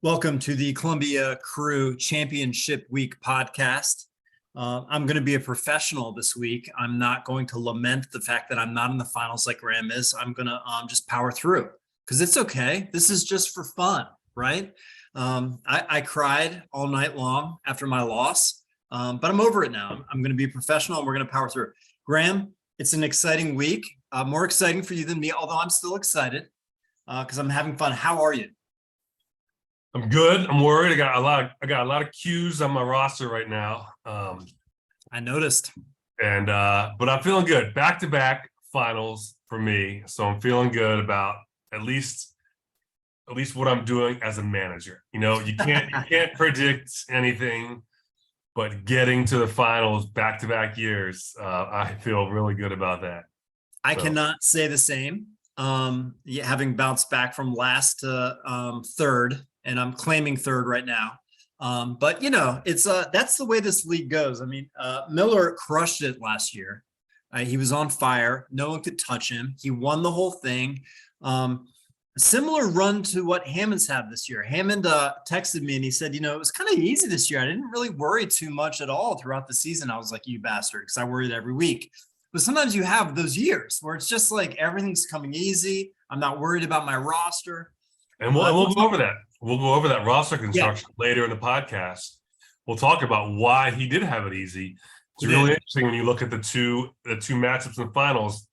Welcome to the Columbia Crew Championship Week podcast. I'm going to be a professional this week. I'm not going to lament the fact that I'm not in the finals like Graham is. I'm going to just power through because it's okay. This is just for fun, right? I cried all night long after my loss, but I'm over it now. I'm going to be a professional and we're going to power through. Graham, it's an exciting week, more exciting for you than me, although I'm still excited because I'm having fun. How are you? I'm good. I'm worried. I got a lot of Q's on my roster right now. I noticed. But I'm feeling good. Back-to-back finals for me. So I'm feeling good about at least what I'm doing as a manager. You know, you can't predict anything, but getting to the finals back-to-back years, I feel really good about that. I cannot say the same. Having bounced back from last to third, and I'm claiming third right now. But you know, it's that's the way this league goes. I mean, Miller crushed it last year. He was on fire. No one could touch him. He won the whole thing. A similar run to what Hammond's had this year. Hammond texted me and he said, you know, it was kind of easy this year. I didn't really worry too much at all throughout the season. I was like, you bastard, because I worried every week. But sometimes you have those years where it's just like everything's coming easy. I'm not worried about my roster. And we'll go over that. We'll go over that roster construction later in the podcast. We'll talk about why he did have it easy. It's really interesting when you look at the two matchups in the finals.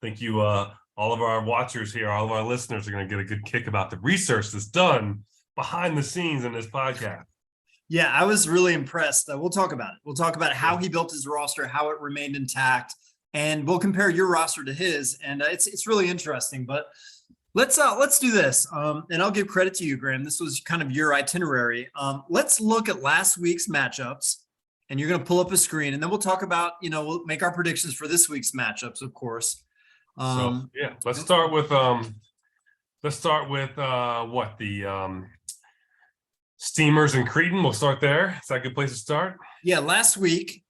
I think you all of our watchers here, all of our listeners are going to get a good kick about the research that's done behind the scenes in this podcast. Yeah, I was really impressed. We'll talk about it. We'll talk about how he built his roster, how it remained intact, and we'll compare your roster to his. And it's really interesting. But let's do this. And I'll give credit to you, Graham. This was kind of your itinerary. Let's look at last week's matchups, and you're going to pull up a screen, and then we'll talk about, you know, we'll make our predictions for this week's matchups, of course. Let's start with what the Steamers and Cretin. We'll start there. Is that a good place to start? Yeah, last week,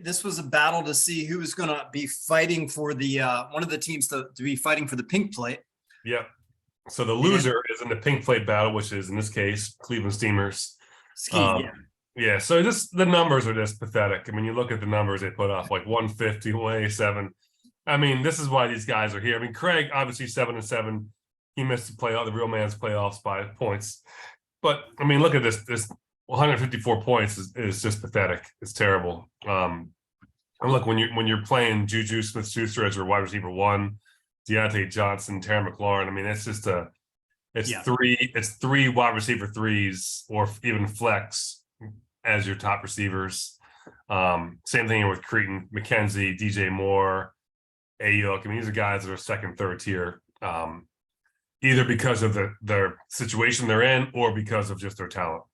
this was a battle to see who was going to be fighting for the one of the teams to be fighting for the pink plate. Yeah. So the loser is in the pink plate battle, which is in this case Cleveland Steamers. Yeah. So the numbers are just pathetic. I mean, you look at the numbers they put up, like 150, 187. I mean, this is why these guys are here. I mean, Craig obviously 7-7. He missed the real man's playoffs by points. But I mean, look at this. This 154 points is just pathetic. It's terrible. And look, when you're playing Juju Smith-Schuster as your wide receiver one, Deontay Johnson, Terry McLaurin. I mean, it's just three wide receiver threes or even flex as your top receivers. Same thing with Cretin, McKenzie, DJ Moore, Ayuk. I mean, these are guys that are second, third tier, either because of their situation they're in or because of just their talent.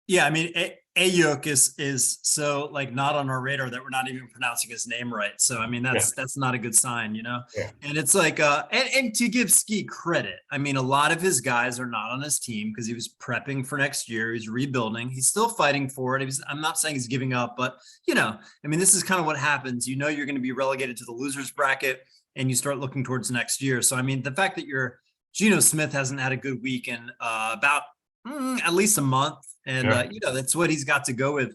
Yeah, I mean, Ayuk is so like not on our radar that we're not even pronouncing his name right. So I mean, that's not a good sign, you know. Yeah. And it's like, and to give Ski credit, I mean, a lot of his guys are not on his team because he was prepping for next year. He's rebuilding. He's still fighting for it. I'm not saying he's giving up, but you know, I mean, this is kind of what happens. You know, you're going to be relegated to the losers bracket, and you start looking towards next year. So I mean, the fact that Geno Smith hasn't had a good week in about at least a month. And, you know, that's what he's got to go with.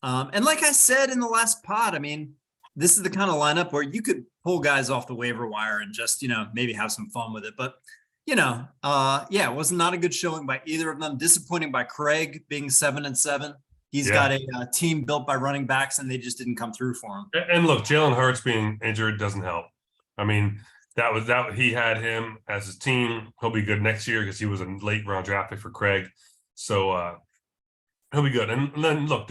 And like I said in the last pod, I mean, this is the kind of lineup where you could pull guys off the waiver wire and just, you know, maybe have some fun with it. But, you know, it was not a good showing by either of them. Disappointing by Craig being 7-7. He's got a team built by running backs, and they just didn't come through for him. And look, Jalen Hurts being injured doesn't help. I mean, that he had him as his team. He'll be good next year because he was a late round draft pick for Craig. So he'll be good. And then look,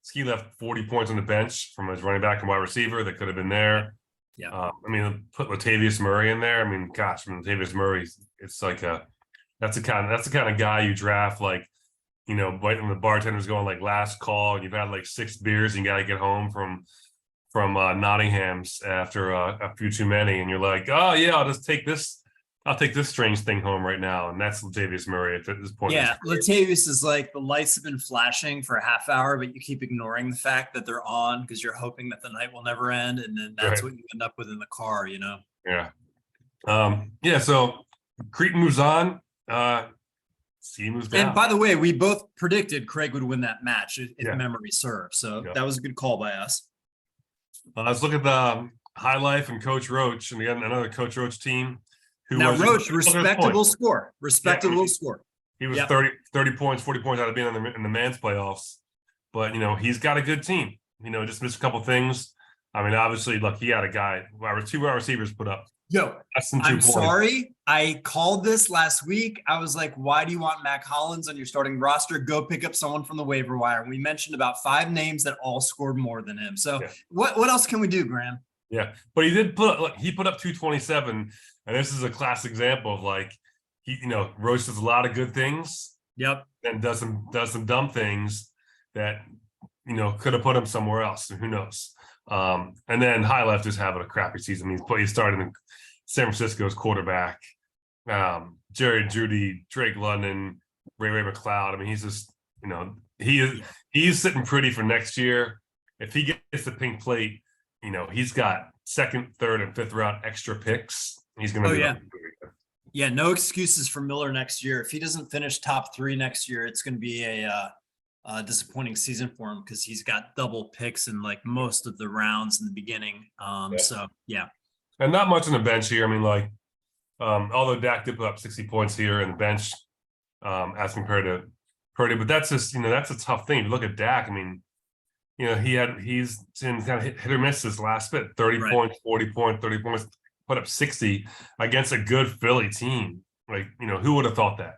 Ski left 40 points on the bench from his running back and wide receiver that could have been there. Yeah. I mean, put Latavius Murray in there. I mean, gosh, Latavius Murray, it's like that's the kind of guy you draft, like, you know, right when the bartender's going like last call and you've had like 6 beers and you got to get home from Nottingham's after a few too many, and you're like, oh yeah, I'll take this strange thing home right now, and that's Latavius Murray at this point. Yeah, Latavius is like the lights have been flashing for a half hour, but you keep ignoring the fact that they're on because you're hoping that the night will never end, and then that's what you end up with in the car, you know. Yeah. So Cretin moves on. he moves And down. by the way, we both predicted Craig would win that match if Yeah. memory serves. So Yeah. that was a good call by us. Let's look at the High Life and Coach Roach, and again another Coach Roach team. Now was Roach, respectable score. Respectable score. He was Yep. 30 points, 40 points out of being in the men's playoffs. But he's got a good team. Just missed a couple things. I mean, obviously, look, he had a guy. Two wide receivers put up. Yo, Less than 2 I'm points. sorry. I called this last week. I was like, why do you want Mac Hollins on your starting roster? Go pick up someone from the waiver wire. We mentioned about 5 names that all scored more than him. So Yeah. what else can we do, Graham? Yeah, but he did put up 227, and this is a classic example of Roach does a lot of good things. Yep. And does some dumb things that could have put him somewhere else. Who knows? And then High Life just having a crappy season. I mean, he started in San Francisco's quarterback, Jerry Judy, Drake London, Ray McLeod. I mean, he's just he's sitting pretty for next year. If he gets the pink plate, he's got 2nd, 3rd, and 5th round extra picks. He's going to be Yeah, no excuses for Miller next year. If he doesn't finish top 3 next year, it's going to be a disappointing season for him because he's got double picks in like most of the rounds in the beginning. So yeah, and not much on the bench here. I mean, although Dak did put up 60 points here in the bench, as compared to Purdy, but that's just that's a tough thing. If you look at Dak, I mean, he's in kind of hit or miss this last bit, 30 points, 40 points, 30 points. Put up 60 against a good Philly team. Who would have thought that?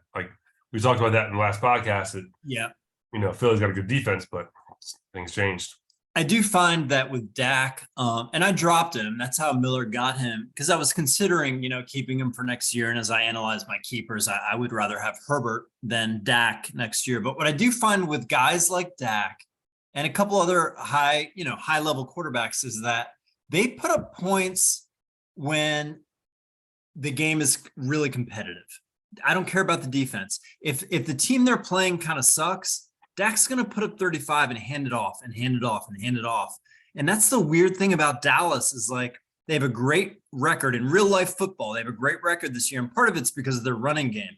We talked about that in the last podcast that, Philly's got a good defense, but things changed. I do find that with Dak, and I dropped him. That's how Miller got him because I was considering, keeping him for next year. And as I analyze my keepers, I would rather have Herbert than Dak next year. But what I do find with guys like Dak and a couple other high level quarterbacks is that they put up points when the game is really competitive. I don't care about the defense. If the team they're playing kind of sucks, Dak's going to put up 35 and hand it off and hand it off and hand it off. And that's the weird thing about Dallas is they have a great record in real life football. They have a great record this year. And part of it's because of their running game.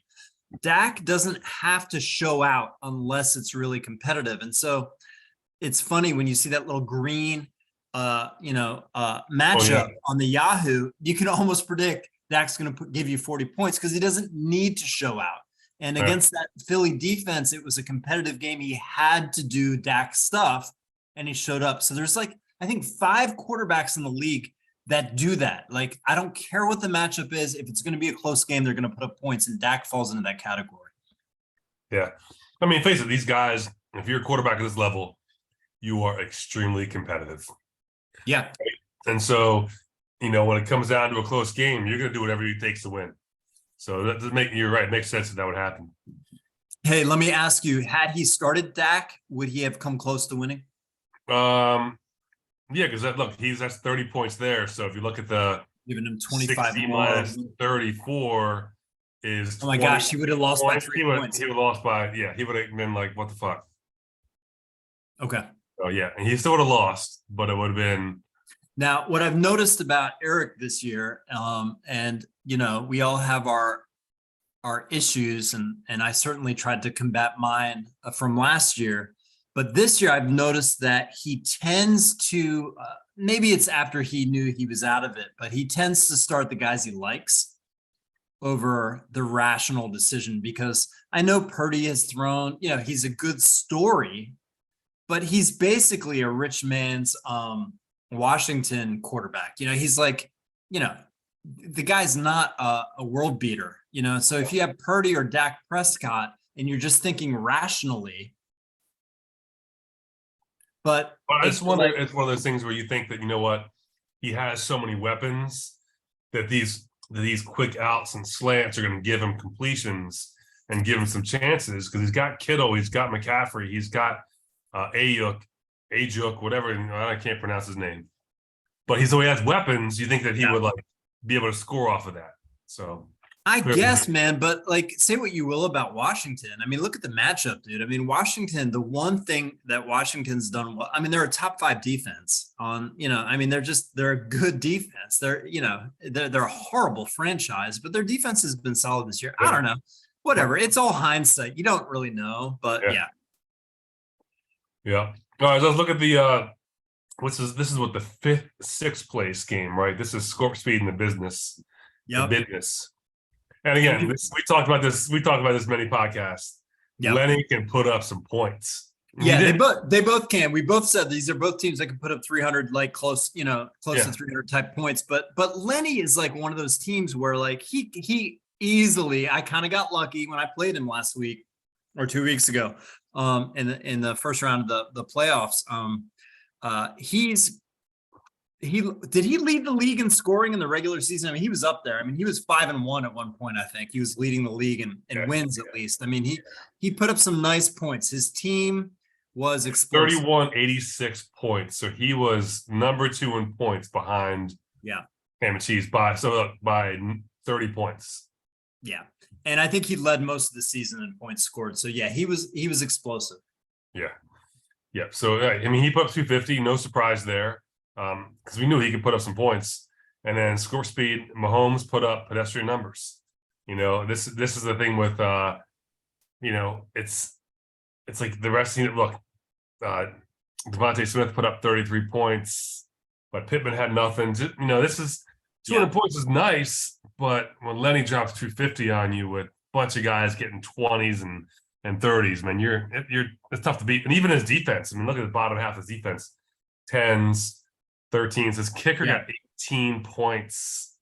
Dak doesn't have to show out unless it's really competitive. And so it's funny when you see that little green matchup on the Yahoo, you can almost predict Dak's going to give you 40 points because he doesn't need to show out. And against that Philly defense, it was a competitive game. He had to do Dak stuff, and he showed up. So there's I think 5 quarterbacks in the league that do that. I don't care what the matchup is. If it's going to be a close game, they're going to put up points, and Dak falls into that category. Yeah. I mean, face it, these guys, if you're a quarterback at this level, you are extremely competitive. Yeah. And so, when it comes down to a close game, you're going to do whatever it takes to win. So that does you're right. It makes sense that would happen. Hey, let me ask you, had he started Dak, would he have come close to winning? Yeah, because that's 30 points there. So if you look at giving him 25 minus 34 is oh my gosh, he would have lost by 3 points. He would have lost by he would have been what the fuck? Okay. Oh yeah, and he still would have lost, but it would have been. Now, what I've noticed about Eric this year, and we all have our issues, and I certainly tried to combat mine from last year, but this year I've noticed that he tends to, maybe it's after he knew he was out of it, but he tends to start the guys he likes over the rational decision because I know Purdy has thrown, he's a good story, but he's basically a rich man's Washington quarterback. He's the guy's not a world beater, so if you have Purdy or Dak Prescott and you're just thinking rationally, but I just wonder, it's one of those things where you think that, he has so many weapons that these quick outs and slants are going to give him completions and give him some chances because he's got Kittle, he's got McCaffrey, he's got Ayuk, whatever. I can't pronounce his name, but he has weapons. You think that he would be able to score off of that. So I guess, man, but say what you will about Washington. I mean, look at the matchup, dude. I mean, Washington, the one thing that Washington's done well, I mean, they're a top 5 defense they're a good defense. They're a horrible franchise, but their defense has been solid this year. I don't know. whatever. It's all hindsight. You don't really know, but Yeah. yeah. Yeah. All right, let's look at the this is what the fifth, sixth place game, right? This is Scorp Speed in the business. The Yep. business. And again, we talked about this many podcasts. Yep. Lenny can put up some points. Yeah, they both can. We both said these are both teams that can put up 300, like close to 300 type points. But Lenny is like one of those teams where like he easily, I kind of got lucky when I played him last week or 2 weeks ago, in the first round of the playoffs. Did he lead the league in scoring in the regular season? I mean, he was up there. I mean, he was 5-1 at one point. I think he was leading the league in wins at least. I mean, he put up some nice points. His team was explosive. 3186 points. So he was number 2 in points behind Ham and Cheese by 30 points. Yeah. And I think he led most of the season in points scored. So yeah, he was explosive. Yeah. Yeah. So I mean, he put up 250, no surprise there. Because we knew he could put up some points. And then Scorp Speed, Mahomes put up pedestrian numbers. This is the thing with it's like the rest of the look, Devontae Smith put up 33 points, but Pittman had nothing. This is 200 points is nice, but when Lenny drops 250 on you with a bunch of guys getting 20s and 30s, man, it's tough to beat. And even his defense, I mean, look at the bottom half of his defense, 10s, 13s. His kicker got 18 points.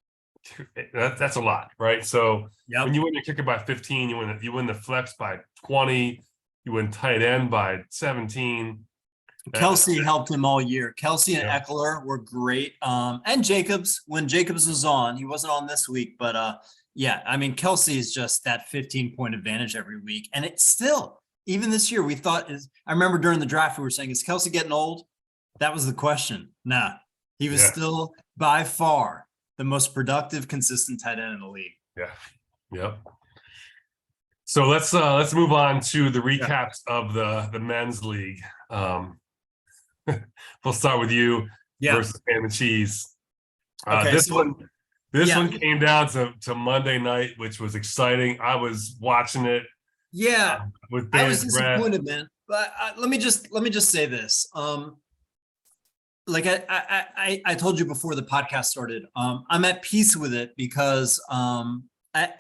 That's a lot, right? So when you win your kicker by 15, you win the flex by 20. You win tight end by 17. Kelsey helped him all year. Kelsey and Eckler were great. And Jacobs, when Jacobs was on, he wasn't on this week, but I mean, Kelsey is just that 15-point advantage every week. And it's still, even this year, I remember during the draft, we were saying, is Kelsey getting old? That was the question. Nah, he was still by far the most productive, consistent tight end in the league. Yeah. Yep. So let's move on to the recaps of the men's league. We'll start with you versus Ham and Cheese. This one came down to Monday night, which was exciting. I was watching it. Yeah, with I was disappointed, man. But let me just say this. Like I told you before the podcast started, I'm at peace with it because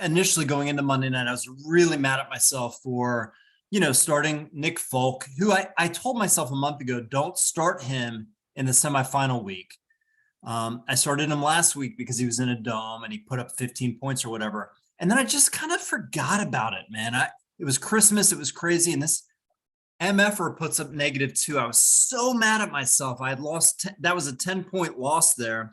initially going into Monday night, I was really mad at myself for, starting Nick Folk, who I told myself a month ago, don't start him in the semifinal week. I started him last week because he was in a dome and he put up 15 points or whatever. And then I just kind of forgot about it, man. It was Christmas. It was crazy. And this MFer puts up -2. I was so mad at myself. I had lost. That was a 10-point loss there.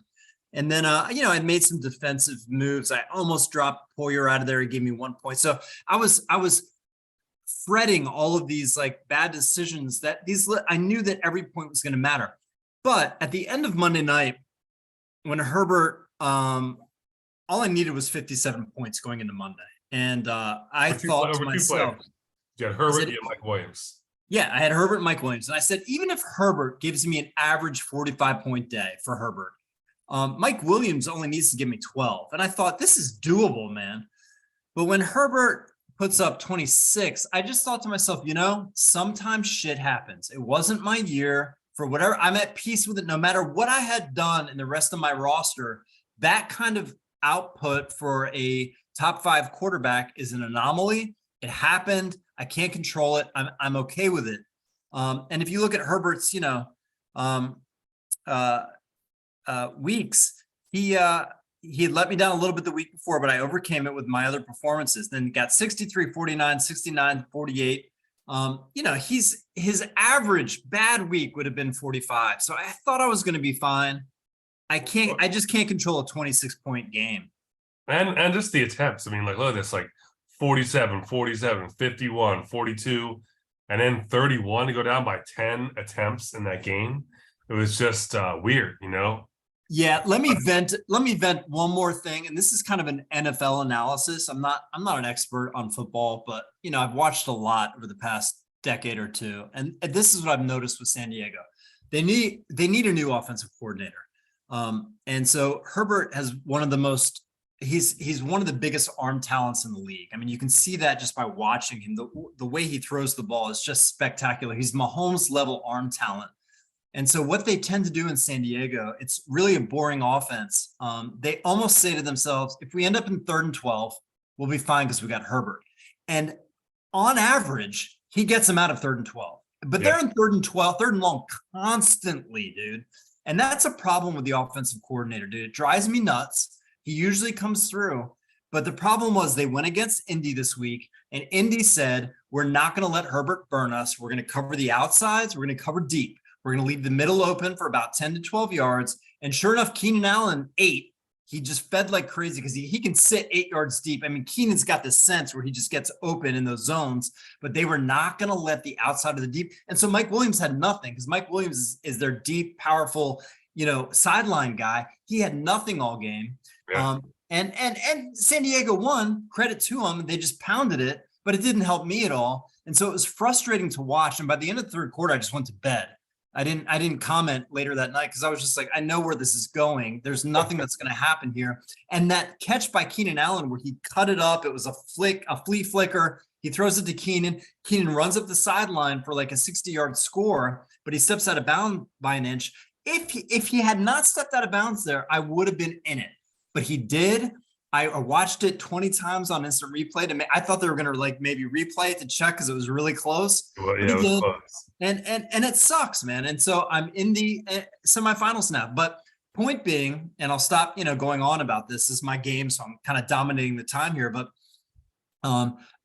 And then, I'd made some defensive moves. I almost dropped Poyer out of there. He gave me 1 point. So I was fretting all of these like bad decisions I knew that every point was going to matter. But at the end of Monday night, when Herbert, all I needed was 57 points going into Monday. And I thought to myself, you had Herbert, you had Mike Williams. Yeah, I had Herbert and Mike Williams. And I said, even if Herbert gives me an average 45-point day for Herbert, Mike Williams only needs to give me 12. And I thought, this is doable, man. But when Herbert puts up 26, I just thought to myself, sometimes shit happens. It wasn't my year. For whatever, I'm at peace with it. No matter what I had done in the rest of my roster, that kind of output for a top 5 quarterback is an anomaly. It happened. I can't control it. I'm okay with it. And if you look at Herbert's, weeks, he had let me down a little bit the week before, but I overcame it with my other performances. Then got 63, 49, 69, 48. His average bad week would have been 45. So I thought I was going to be fine. I just can't control a 26-point game. And just the attempts. I mean, like, look at this, like 47, 47, 51, 42, and then 31 to go down by 10 attempts in that game. It was just weird, Yeah, let me vent one more thing, and this is kind of an NFL analysis. I'm not an expert on football, but I've watched a lot over the past decade or two, and this is what I've noticed with San Diego. They need a new offensive coordinator, and so Herbert has one of the most he's one of the biggest arm talents in the league. I mean, you can see that just by watching him. The way he throws the ball is just spectacular. He's Mahomes level arm talent. And so what they tend to do in San Diego, it's really a boring offense. They almost say to themselves, if we end up in 3rd and 12, we'll be fine because we got Herbert. And on average, he gets them out of 3rd and 12. But they're in 3rd and 12, 3rd and long constantly, dude. And that's a problem with the offensive coordinator, dude. It drives me nuts. He usually comes through. But the problem was they went against Indy this week, and Indy said, we're not going to let Herbert burn us. We're going to cover the outsides. We're going to cover deep. We're going to leave the middle open for about 10 to 12 yards. And sure enough, Keenan Allen, 8. He just fed like crazy because he can sit 8 yards deep. I mean, Keenan's got this sense where he just gets open in those zones, but they were not going to let the outside of the deep. And so Mike Williams had nothing because Mike Williams is their deep, powerful, sideline guy. He had nothing all game. Yeah. And San Diego won, credit to them. They just pounded it, but it didn't help me at all. And so it was frustrating to watch. And by the end of the 3rd quarter, I just went to bed. I didn't comment later that night because I was just like, I know where this is going. There's nothing that's going to happen here. And that catch by Keenan Allen where he cut it up, it was a flea flicker. He throws it to Keenan. Keenan runs up the sideline for like a 60-yard score, but he steps out of bounds by an inch. If he had not stepped out of bounds there, I would have been in it. But he did. I watched it 20 times on instant replay. I thought they were going to maybe replay it to check because it was really close. Well, yeah, it was close. And it sucks, man. And so I'm in the semifinals now. But point being, and I'll stop, going on about this. This is my game, so I'm kind of dominating the time here. But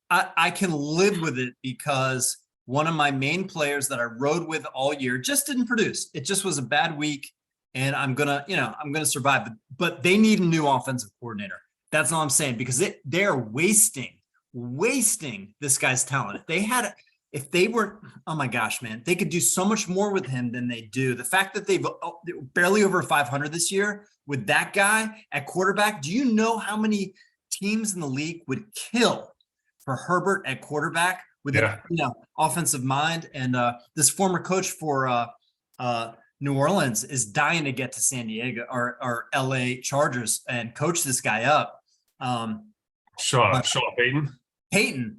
I can live with it because one of my main players that I rode with all year just didn't produce. It just was a bad week, and I'm gonna survive. But they need a new offensive coordinator. That's all I'm saying, because they're wasting this guy's talent. If they were, oh my gosh, man, they could do so much more with him than they do. The fact that they've barely over 500 this year with that guy at quarterback. Do you know how many teams in the league would kill for Herbert at quarterback with offensive mind? And this former coach for New Orleans is dying to get to San Diego or LA Chargers and coach this guy up. Sean Payton.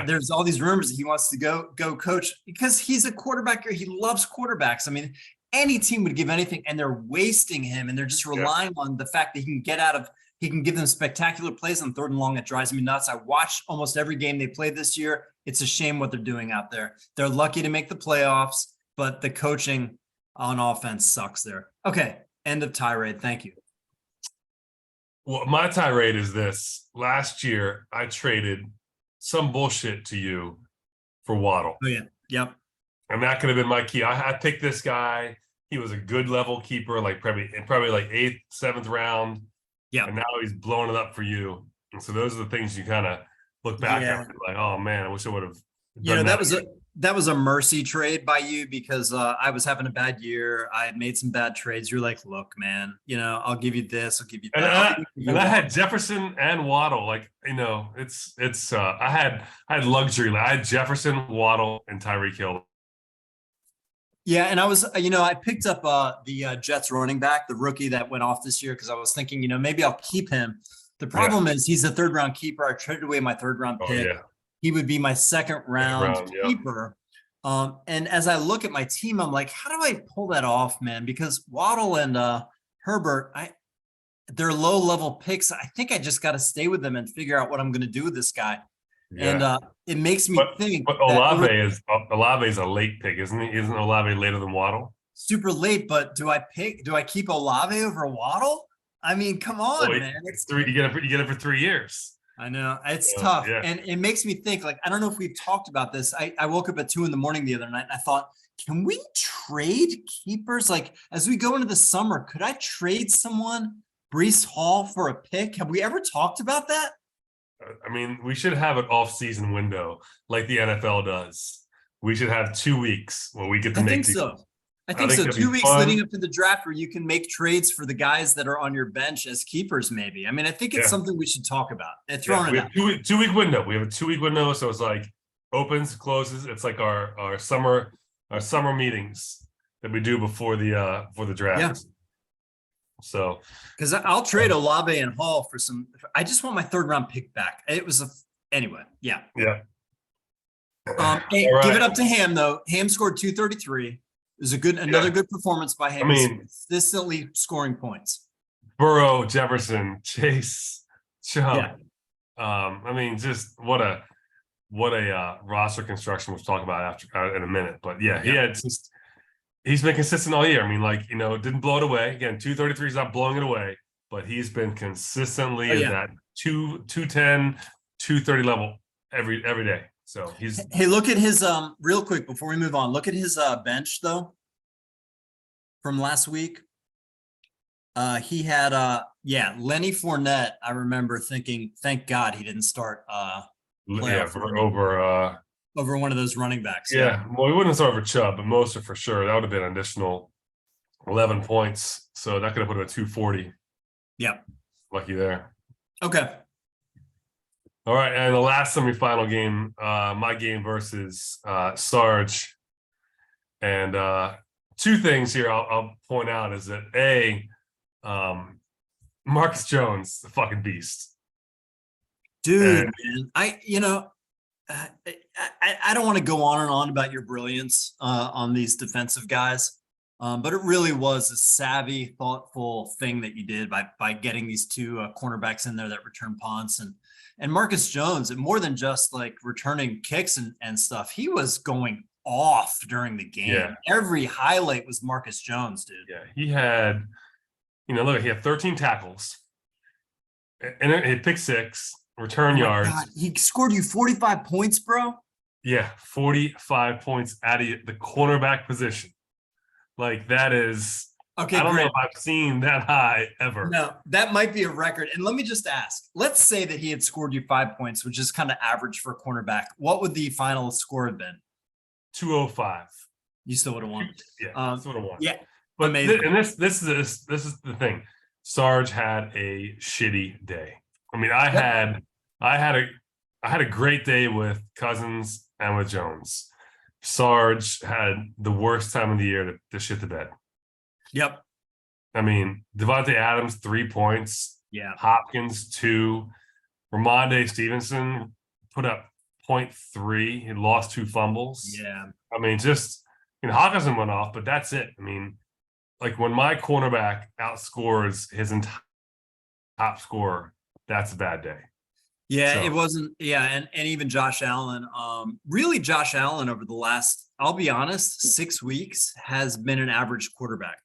There's all these rumors that he wants to go coach because he's a quarterback. He loves quarterbacks. I mean, any team would give anything, and they're wasting him, and they're just relying on the fact that he can give them spectacular plays on 3rd and long. It drives me nuts. I watched almost every game they played this year. It's a shame what they're doing out there. They're lucky to make the playoffs, but the coaching on offense sucks there. Okay, end of tirade. Thank you. Well, my tirade is this. Last year, I traded some bullshit to you for Waddle. Oh, yeah. Yep. And that could have been my key. I picked this guy. He was a good level keeper, probably like 8th, 7th round. Yeah. And now he's blowing it up for you. And so those are the things you kind of look back at, like, oh man, I wish I would have. That was a mercy trade by you because I was having a bad year. I had made some bad trades. You're like, look, man, I'll give you this. I'll give you that. And I had Jefferson and Waddle. It's I had luxury. I had Jefferson, Waddle, and Tyreek Hill. Yeah, and I was, I picked up the Jets running back, the rookie that went off this year, because I was thinking, maybe I'll keep him. The problem is he's a 3rd round keeper. I traded away my 3rd round pick. Yeah. He would be my 2nd round keeper. And as I look at my team, I'm like, how do I pull that off, man? Because Waddle and Herbert, they're low level picks. I think I just got to stay with them and figure out what I'm going to do with this guy. Yeah. And it makes me think. But Olave is a late pick, isn't he? Isn't Olave later than Waddle? Super late, but do I keep Olave over Waddle? I mean, come on, man. It's 3. You get it for 3 years. I know it's tough. Yeah. And it makes me think, I don't know if we've talked about this. I woke up at 2 a.m. the other night and I thought, can we trade keepers? As we go into the summer, could I trade someone, Breece Hall, for a pick? Have we ever talked about that? I mean, we should have an off-season window like the NFL does. We should have 2 weeks where we get to make these. I think so. 2 weeks leading up to the draft where you can make trades for the guys that are on your bench as keepers, maybe. I mean, I think it's something we should talk about. We have a 2-week window. We have a 2-week window, so it's like opens, closes. It's like our summer meetings that we do before the draft. So Because I'll trade Olave and Hall for some. I just want my third round pick back. It was anyway. Yeah. yeah. Hey, All give it right. up to Ham though. Ham scored 233. It was another good performance by Ham. I mean, Consistently scoring points. Burrow, Jefferson, Chase, Chubb. Yeah. I mean, just what a roster construction we'll talk about after in a minute. But yeah, he's been consistent all year. I mean, like, didn't blow it away. Again, 233 is not blowing it away, but he's been consistently at that 210, 230 level every day. So he's Hey, look at his real quick before we move on. Look at his bench though from last week. He had Lenny Fournette. I remember thinking, thank God he didn't start over one of those running backs. Yeah. Well, we wouldn't start over Chubb, but Mostert for sure. That would have been an additional 11 points. So that could have put him at 240. Yeah. Lucky there. Okay. All right. And the last semifinal game, my game versus Sarge. And two things here I'll point out is that Marcus Jones, the fucking beast. Dude, man, I don't want to go on and on about your brilliance on these defensive guys, but it really was a savvy, thoughtful thing that you did by getting these two cornerbacks in there that return punts and Marcus Jones, and more than just like returning kicks and stuff, he was going off during the game. Yeah. Every highlight was Marcus Jones, dude. Yeah, he had, look, he had 13 tackles, and he picked 6. Return yards. God, he scored you 45 points, bro. Yeah, 45 points out of the cornerback position. Like that is okay. I don't know if I've seen that high ever. No, that might be a record. And let me just ask. Let's say that he had scored you 5 points, which is kind of average for a cornerback. What would the final score have been? 205. You still would have won. Yeah, still would have won. Yeah, but this is the thing. Sarge had a shitty day. I mean, I had a great day with Cousins and with Jones. Sarge had the worst time of the year to shit the bed. Yep. I mean, Devontae Adams, 3 points. Yeah. Hopkins, 2. Ramondre Stevenson put up 0.3. He lost 2 fumbles. Yeah. I mean, just, Hawkinson went off, but that's it. I mean, like when my cornerback outscores his entire top scorer, that's a bad day. Yeah, so. It wasn't. Yeah, and even Josh Allen. Really, Josh Allen over the last, I'll be honest, 6 weeks has been an average quarterback.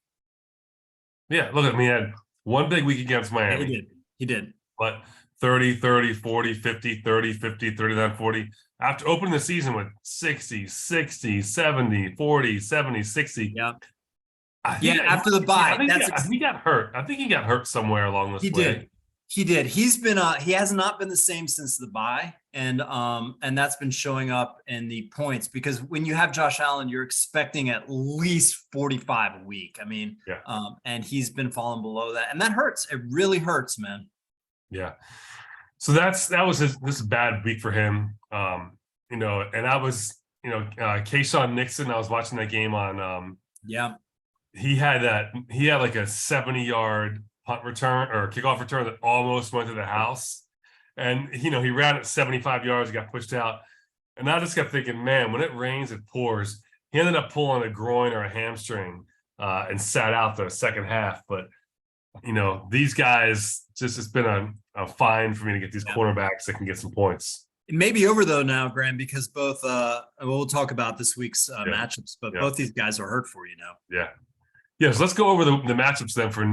Yeah, look at me. He had one big week against Miami. Yeah, he did. But 30, 30, 40, 50, 30, 50, 39, 40. After opening the season with 60, 60, 70, 40, 70, 60. Yeah. After the bye. He got hurt. I think he got hurt somewhere along this way. He did. He's been he has not been the same since the bye, and that's been showing up in the points, because when you have Josh Allen, you're expecting at least 45 a week. I mean, and he's been falling below that, and that hurts. It really hurts, man. Yeah. So that was this bad week for him. And I was, Kayshawn Nixon, I was watching that game on he had like a 70-yard punt return or kickoff return that almost went to the house. And, he ran at 75 yards, got pushed out. And I just kept thinking, man, when it rains, it pours. He ended up pulling a groin or a hamstring and sat out the second half. But, these guys, it's been a fine for me to get these cornerbacks that can get some points. It may be over, though, now, Graham, because both we'll talk about this week's matchups, but both these guys are hurt for you now. Yeah. Yeah, so let's go over the matchups then for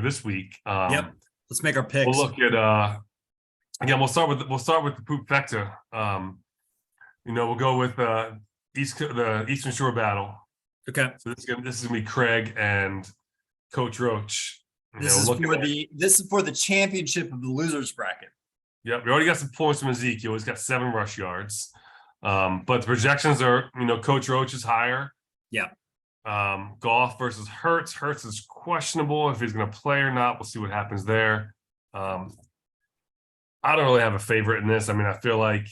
this week. Let's make our picks. We'll look at again. We'll start with the poop vector. We'll go with the Eastern Shore battle. Okay. So this is gonna be Craig and Coach Roach. This is for the championship of the losers bracket. Yep, we already got some points from Ezekiel. He's got 7 rush yards. But the projections are, Coach Roach is higher. Yeah. Goff versus Hurts. Hurts is questionable if he's going to play or not. We'll see what happens there. I don't really have a favorite in this. I mean, I feel like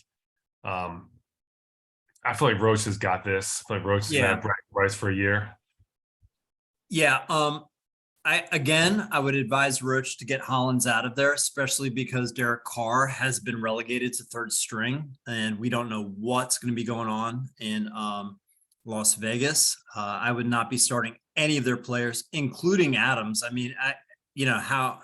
Roach has got this. I feel like Roach has had Bryce for a year. Yeah. I would advise Roach to get Hollins out of there, especially because Derek Carr has been relegated to third string, and we don't know what's going to be going on in Las Vegas. I would not be starting any of their players, including Adams. I mean, how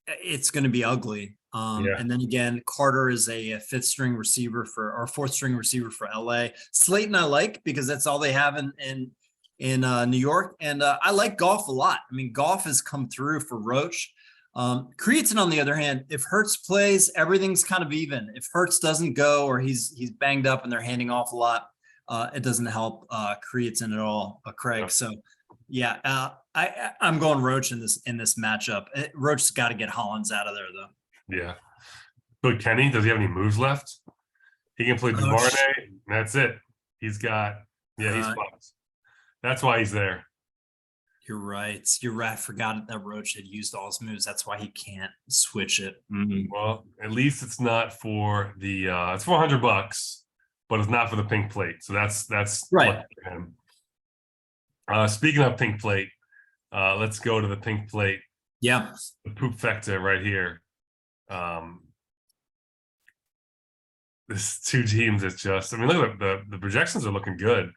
it's going to be ugly. Yeah. And then again, Carter is a fourth string receiver for LA. Slayton I like because that's all they have in New York. And I like Goff a lot. I mean, Goff has come through for Roach. Creaton, on the other hand, if Hurts plays, everything's kind of even. If Hurts doesn't go or he's banged up and they're handing off a lot, it doesn't help Creaton at all, Craig. So yeah, I'm going Roach in this matchup. Roach's got to get Hollins out of there though. Yeah. But Kenny, does he have any moves left? He can play Duvernay. That's it. He's got, he's fucked. That's why he's there. You're right. I forgot that Roach had used all his moves. That's why he can't switch it. Well, at least it's not for the it's $400, but it's not for the pink plate. So that's right. For him. Speaking of pink plate, let's go to the pink plate. Yeah. The poop factor right here. This two teams is just, I mean, look at the projections are looking good.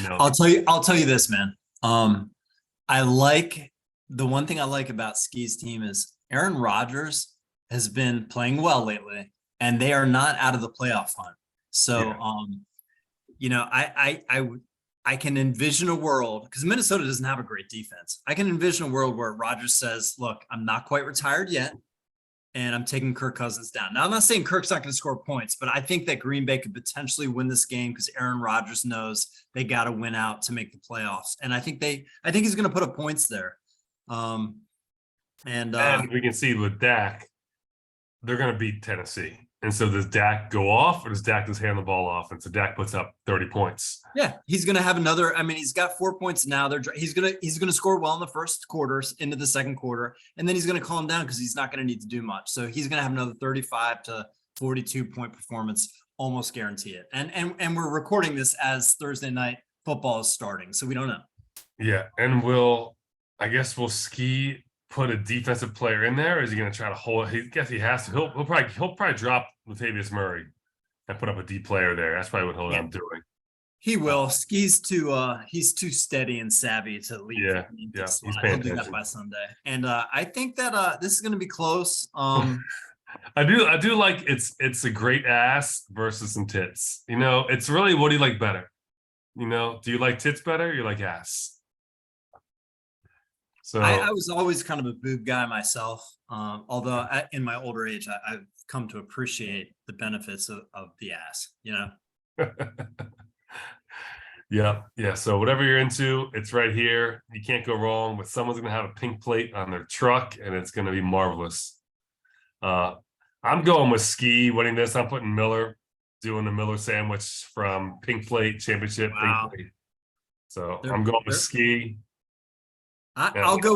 I'll tell you this, man. I like the one thing I like about Ski's team is Aaron Rodgers has been playing well lately, and they are not out of the playoff hunt. So, I can envision a world because Minnesota doesn't have a great defense. I can envision a world where Rodgers says, "Look, I'm not quite retired yet, and I'm taking Kirk Cousins down." Now, I'm not saying Kirk's not going to score points, but I think that Green Bay could potentially win this game because Aaron Rodgers knows they got to win out to make the playoffs. And I think he's going to put up points there. And we can see with Dak, they're going to beat Tennessee. And so does Dak go off or does Dak just hand the ball off? And so Dak puts up 30 points. Yeah, he's going to have another. I mean, he's got 4 points now. He's going to score well in the first quarters into the second quarter. And then he's going to calm down because he's not going to need to do much. So he's going to have another 35 to 42 point performance, almost guarantee it. And we're recording this as Thursday night football is starting. So we don't know. Yeah. And I guess we'll Ski put a defensive player in there? Or is he going to try to hold? He has to. He'll probably drop Latavius Murray and put up a D player there. That's probably what he'll end up doing. He will. Ski's he's too steady and savvy to leave. Yeah. He'll do that by Sunday. And I think that this is going to be close. I do like it's a great ass versus some tits. It's really, what do you like better? Do you like tits better? Or you like ass? So I was always kind of a boob guy myself. Although in my older age, I've come to appreciate the benefits of the ass, Yeah. So whatever you're into, it's right here. You can't go wrong. But someone's gonna have a pink plate on their truck, and it's gonna be marvelous. I'm going with Ski winning this. I'm putting Miller, doing the Miller sandwich from Pink Plate Championship. Wow. Pink plate. So I'm going with Ski. I'll go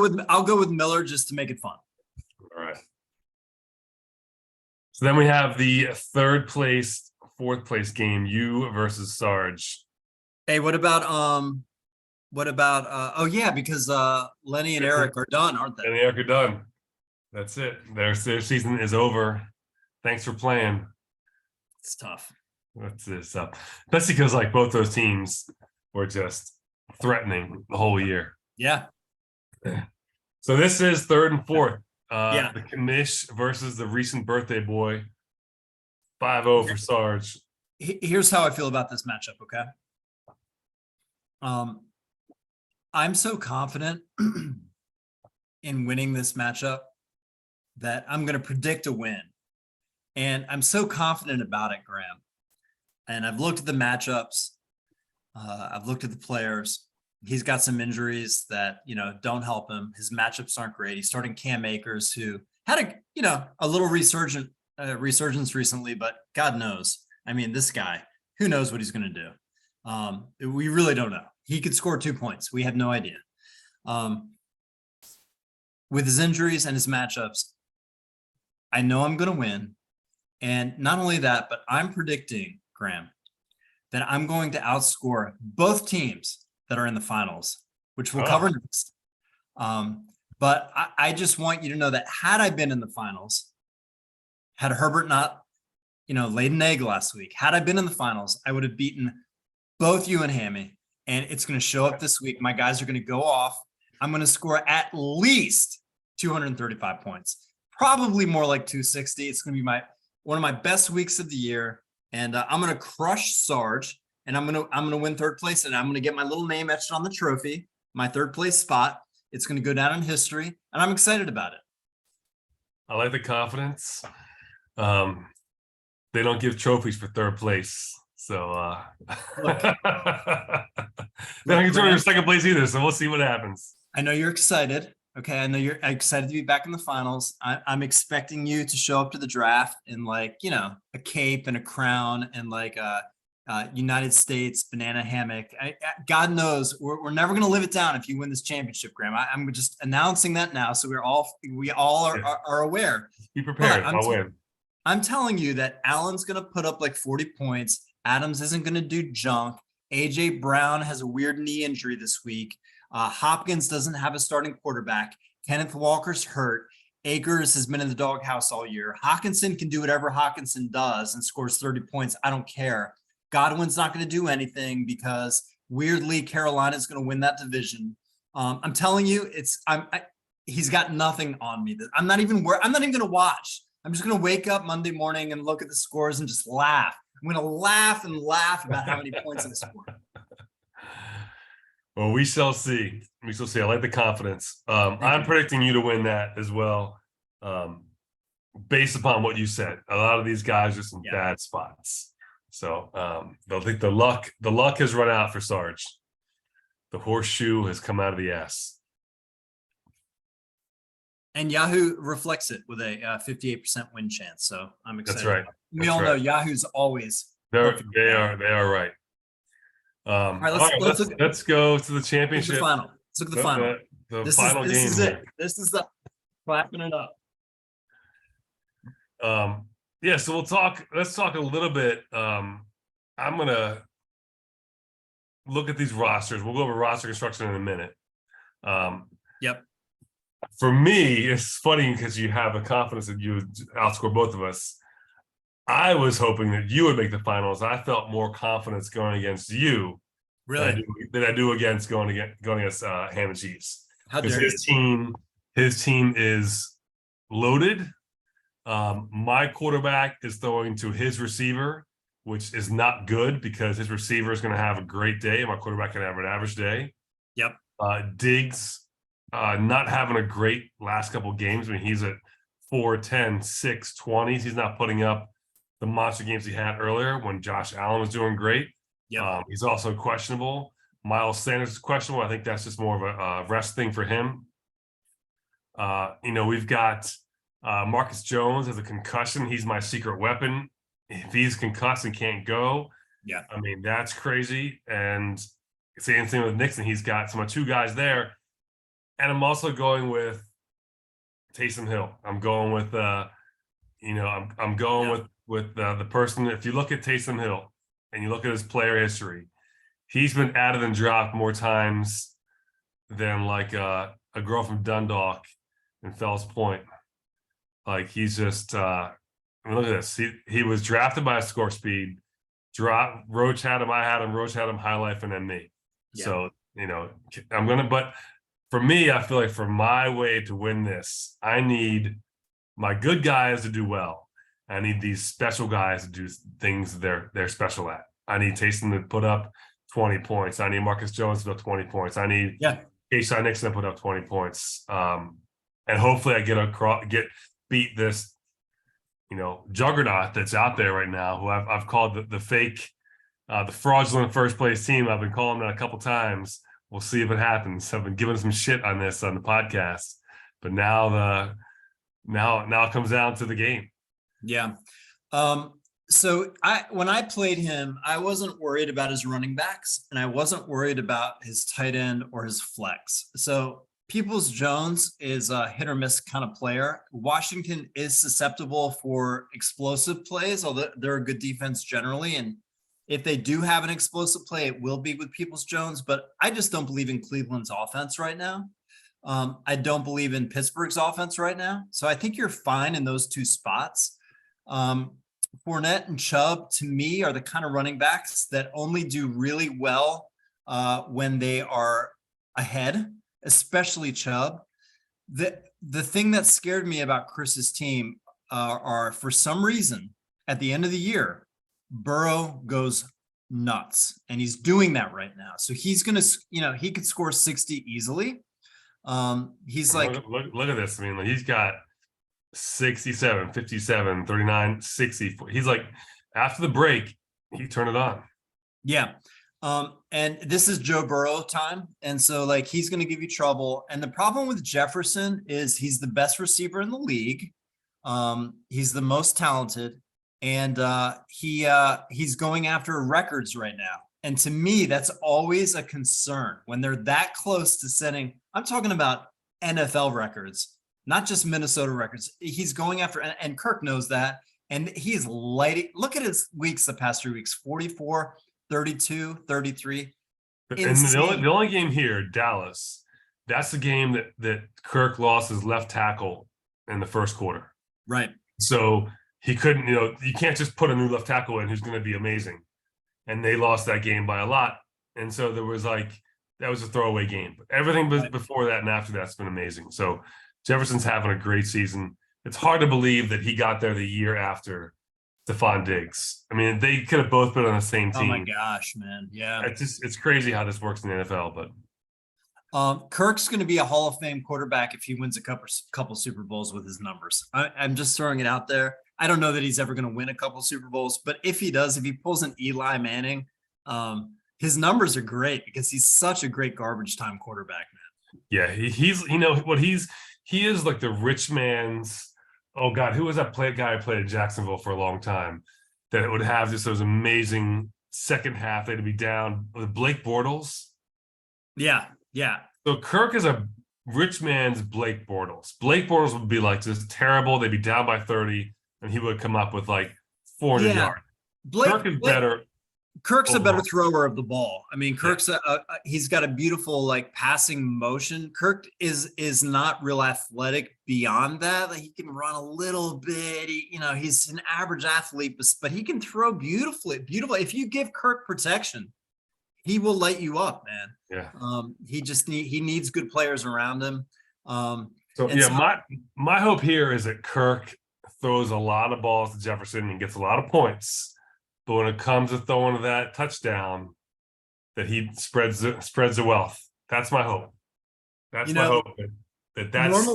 with Miller just to make it fun. All right. So then we have the third place, fourth place game, you versus Sarge. Hey, what about because Lenny and Eric are done, aren't they? Lenny and Eric are done. That's it. Their season is over. Thanks for playing. It's tough. That's this up. Especially because both those teams were just threatening the whole year. Yeah. So this is third and fourth. The Knish versus the recent birthday boy. 5-0 for Sarge. Here's how I feel about this matchup, okay? I'm so confident in winning this matchup that I'm going to predict a win. And I'm so confident about it, Graham. And I've looked at the matchups. I've looked at the players. He's got some injuries that, don't help him. His matchups aren't great. He's starting Cam Akers, who had a little resurgence recently, but God knows. I mean, this guy, who knows what he's going to do? We really don't know. He could score 2 points. We have no idea. With his injuries and his matchups, I know I'm going to win. And not only that, but I'm predicting, Graham, that I'm going to outscore both teams that are in the finals, which we'll cover next. But I just want you to know that had I been in the finals, had Herbert not, laid an egg last week, had I been in the finals, I would have beaten both you and Hammy. And it's going to show up this week. My guys are going to go off. I'm going to score at least 235 points, probably more like 260. It's going to be one of my best weeks of the year. And I'm going to crush Sarge, and I'm going to win third place, and I'm going to get my little name etched on the trophy, my third place spot. It's going to go down in history, and I'm excited about it. I like the confidence. They don't give trophies for third place. So Look, they don't give trophies for second place either. So we'll see what happens. I know you're excited. Okay. I know you're excited to be back in the finals. I'm expecting you to show up to the draft in a cape and a crown and a United States banana hammock. God knows we're never going to live it down if you win this championship, Graham. I'm just announcing that now. So we all are aware. Be prepared. I'll win. I'm telling you that Allen's going to put up like 40 points. Adams isn't going to do junk. AJ Brown has a weird knee injury this week. Hopkins doesn't have a starting quarterback. Kenneth Walker's hurt. Akers has been in the doghouse all year. Hawkinson can do whatever Hawkinson does and scores 30 points. I don't care. Godwin's not going to do anything because weirdly Carolina's going to win that division. I'm telling you, he's got nothing on me. I'm not even going to watch. I'm just going to wake up Monday morning and look at the scores and just laugh. I'm going to laugh and laugh about how many points I scored. Well, we shall see. We shall see. I like the confidence. I'm predicting you to win that as well, based upon what you said. A lot of these guys are some bad spots. So they'll think the luck has run out for Sarge. The horseshoe has come out of the ass. And Yahoo reflects it with a 58% win chance. So I'm excited. That's right. We all know Yahoo's always. They are right. All right, let's go to the championship. Let's look at the final. The final game. This is it. This is the clapping it up. Yeah, so let's talk a little bit. I'm gonna look at these rosters. We'll go over roster construction in a minute. Yep. For me, it's funny because you have a confidence that you would outscore both of us. I was hoping that you would make the finals. I felt more confidence going against you, really, than I do against going against Ham and Cheese. How dare his team is loaded. My quarterback is throwing to his receiver, which is not good because his receiver is going to have a great day, and my quarterback can have an average day. Yep. Diggs not having a great last couple of games. I mean, he's at 4-10, 6-20s. He's not putting up the monster games he had earlier when Josh Allen was doing great. Yep. He's also questionable. Miles Sanders is questionable. I think that's just more of a rest thing for him. We've got Marcus Jones has a concussion. He's my secret weapon. If he's concussed and can't go, I mean, that's crazy. And same thing with Nixon. He's got two guys there. And I'm also going with Taysom Hill. I'm going with, I'm going with the person. If you look at Taysom Hill and you look at his player history, he's been added and dropped more times than like a girl from Dundalk in Fells Point. Like he's just, look at this. He was drafted by a score speed. Roach had him. I had him. Roach had him. High Life and then me. Yeah. So but for me, I feel like for my way to win this, I need my good guys to do well. I need these special guys to do things they're special at. I need Taysom to put up 20 points. I need Marcus Jones to put up 20 points. I need K-Shot Nixon to put up 20 points. And hopefully I beat this, juggernaut that's out there right now, who I've called the fake, the fraudulent first place team. I've been calling that a couple times. We'll see if it happens. I've been giving some shit on this on the podcast, but now it comes down to the game. Yeah. So when I played him, I wasn't worried about his running backs, and I wasn't worried about his tight end or his flex. So Peoples-Jones is a hit or miss kind of player. Washington is susceptible for explosive plays, although they're a good defense generally. And if they do have an explosive play, it will be with Peoples-Jones, but I just don't believe in Cleveland's offense right now. I don't believe in Pittsburgh's offense right now. So I think you're fine in those two spots. Fournette and Chubb, to me, are the kind of running backs that only do really well when they are ahead, especially Chubb. The thing that scared me about Chris's team are for some reason at the end of the year, Burrow goes nuts, and he's doing that right now. So he's gonna, he could score 60 easily. He's like, look at this. I mean, like, he's got 67, 57, 39, 60. He's like, after the break, he turned it on. yeah. And this is Joe Burrow time. And so like, he's going to give you trouble. And the problem with Jefferson is he's the best receiver in the league. He's the most talented, and he's going after records right now. And to me, that's always a concern when they're that close to setting. I'm talking about NFL records, not just Minnesota records. He's going after, and Kirk knows that. And he's lighting. Look at his weeks the past 3 weeks: 44, 32, 33. And the only game here, Dallas, that's the game that Kirk lost his left tackle in the first quarter. Right. So he couldn't, you can't just put a new left tackle in who's going to be amazing. And they lost that game by a lot. And so there was that was a throwaway game. But everything before that and after that's been amazing. So Jefferson's having a great season. It's hard to believe that he got there the year after Stephon Diggs. I mean, they could have both been on the same team. Oh my gosh, man. Yeah. It's crazy how this works in the NFL, but Kirk's going to be a Hall of Fame quarterback if he wins a couple Super Bowls with his numbers. I'm just throwing it out there. I don't know that he's ever going to win a couple Super Bowls, but if he does, if he pulls an Eli Manning, his numbers are great because he's such a great garbage time quarterback, man. Yeah, he is like the rich man's. Oh God, who was that guy who played in Jacksonville for a long time that would have just those amazing second half? They'd be down with Blake Bortles. Yeah. So Kirk is a rich man's Blake Bortles. Blake Bortles would be like just terrible. They'd be down by 30, and he would come up with like 400 yards. Kirk is better. Kirk's a better thrower of the ball. I mean, Kirk's he's got a beautiful like passing motion. Kirk is not real athletic beyond that. Like, he can run a little bit. He's an average athlete, but he can throw beautifully. If you give Kirk protection, he will light you up, man. Yeah. He needs good players around him. My hope here is that Kirk throws a lot of balls to Jefferson and gets a lot of points. But when it comes to throwing that touchdown, that he spreads the wealth. That's my hope. That's my hope. That's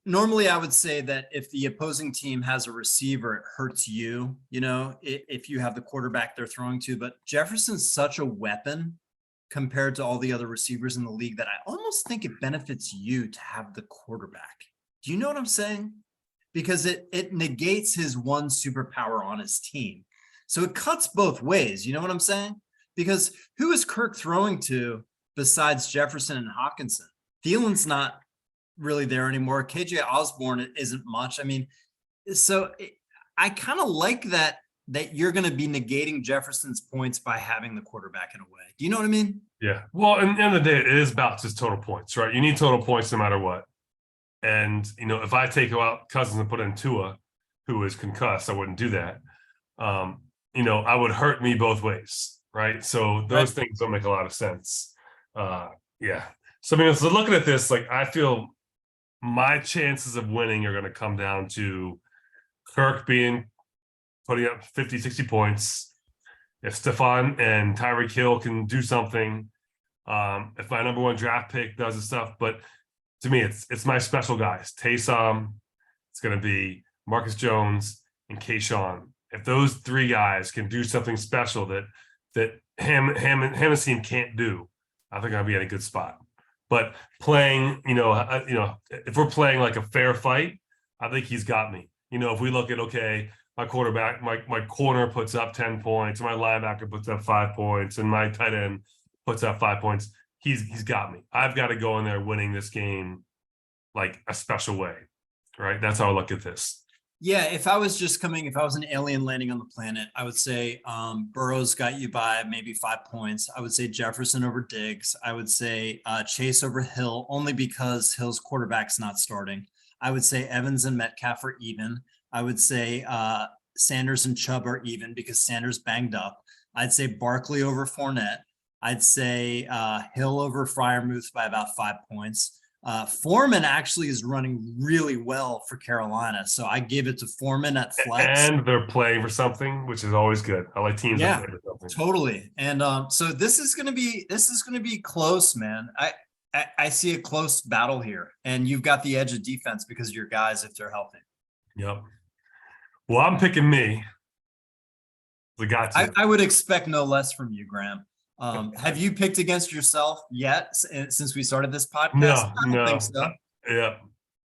normally I would say that if the opposing team has a receiver, it hurts you, if you have the quarterback they're throwing to. But Jefferson's such a weapon compared to all the other receivers in the league that I almost think it benefits you to have the quarterback. Do you know what I'm saying? Because it negates his one superpower on his team. So it cuts both ways. You know what I'm saying? Because who is Kirk throwing to besides Jefferson and Hawkinson? Thielen's not really there anymore. KJ Osborne isn't much. I mean, so I kind of like that you're going to be negating Jefferson's points by having the quarterback in a way. Do you know what I mean? Yeah. Well, in the end of the day, it is about just total points, right? You need total points no matter what. And, if I take out Cousins and put in Tua, who is concussed, I wouldn't do that. I would hurt me both ways, right? So those things don't make a lot of sense. Yeah. So, so looking at this, like, I feel my chances of winning are going to come down to Kirk putting up 50, 60 points. If Stephon and Tyreek Hill can do something, if my number one draft pick does the stuff, but to me, it's my special guys. Taysom, it's going to be Marcus Jones and Kayshawn. If those three guys can do something special that Ham and his team can't do, I think I'll be at a good spot. But playing, if we're playing like a fair fight, I think he's got me. If we look at, okay, my quarterback, my corner puts up 10 points, my linebacker puts up 5 points, and my tight end puts up 5 points, he's got me. I've got to go in there winning this game like a special way, right? That's how I look at this. Yeah, if I was if I was an alien landing on the planet, I would say Burrows got you by maybe 5 points. I would say Jefferson over Diggs. I would say Chase over Hill, only because Hill's quarterback's not starting. I would say Evans and Metcalf are even. I would say Sanders and Chubb are even because Sanders banged up. I'd say Barkley over Fournette. I'd say Hill over Freiermuth by about 5 points. Foreman actually is running really well for Carolina, so I give it to Foreman at flex. And they're playing for something, which is always good. I like teams that Yeah, play for something. totally. And so this is gonna be close, man. I see a close battle here, and you've got the edge of defense because of your guys if they're healthy. Yep. Well, I'm picking me. We got to. I would expect no less from you, Graham. Have you picked against yourself yet since we started this podcast? No, I don't no. think so. Yeah.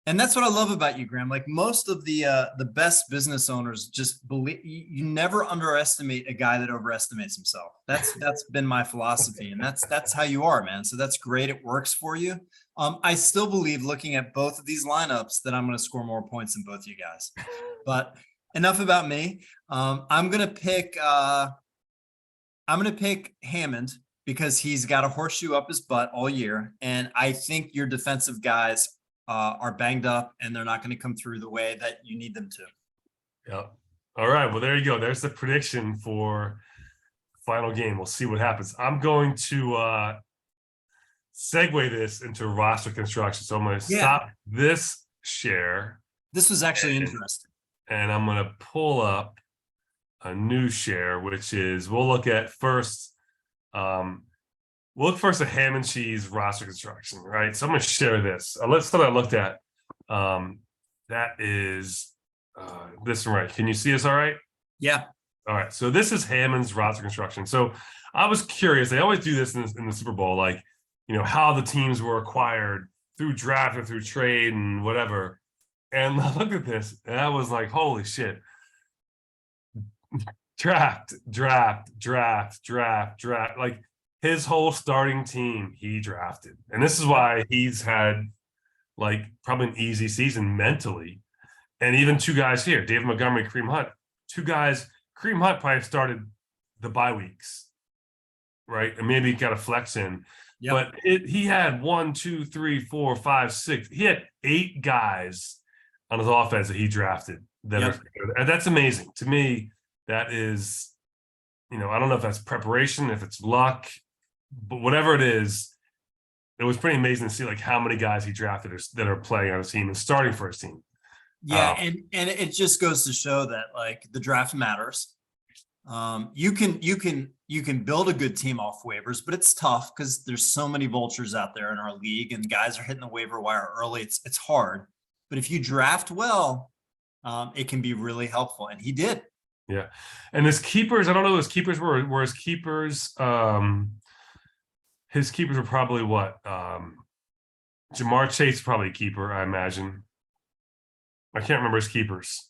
And that's what I love about you, Graham. Like most of the best business owners just believe you never underestimate a guy that overestimates himself. That's been my philosophy, and that's how you are, man. So that's great. It works for you. I still believe looking at both of these lineups that I'm going to score more points than both of you guys. But enough about me. I'm gonna pick Hammond because he's got a horseshoe up his butt all year, and I think your defensive guys are banged up and they're not going to come through the way that you need them to. Yep. All right. Well, there you go. There's the prediction for final game. We'll see what happens. I'm going to segue this into roster construction. So I'm going to stop this share. This was actually interesting. And I'm going to pull up a new share, which is we'll look at first. We'll look first at ham and cheese roster construction, right? So I'm going to share this. Let's start. I looked at. That is this one, right? Can you see us all right? Yeah. All right. So this is Hammond's roster construction. So I was curious. They always do this in the Super Bowl, like, you know, how the teams were acquired through draft or through trade and whatever. And I looked at this and I was like, holy shit. Draft. Like his whole starting team, he drafted. And this is why he's had like probably an easy season mentally. And even two guys here, David Montgomery, Kareem Hunt, two guys. Kareem Hunt probably started the bye weeks, right? And maybe got a flex in. Yep. But he had 1, 2, 3, 4, 5, 6. He had 8 guys on his offense that he drafted. And that's amazing. To me, that is, you know, I don't know if that's preparation, if it's luck, but whatever it is, it was pretty amazing to see like how many guys he drafted that are playing on his team and starting for his team. Yeah, and it just goes to show that like the draft matters. You can build a good team off waivers, but it's tough because there's so many vultures out there in our league, and guys are hitting the waiver wire early. It's hard, but if you draft well, it can be really helpful, and he did. Yeah, and his keepers, I don't know who his keepers were. His keepers, his keepers were probably what? Jamar Chase probably a keeper, I imagine. I can't remember his keepers.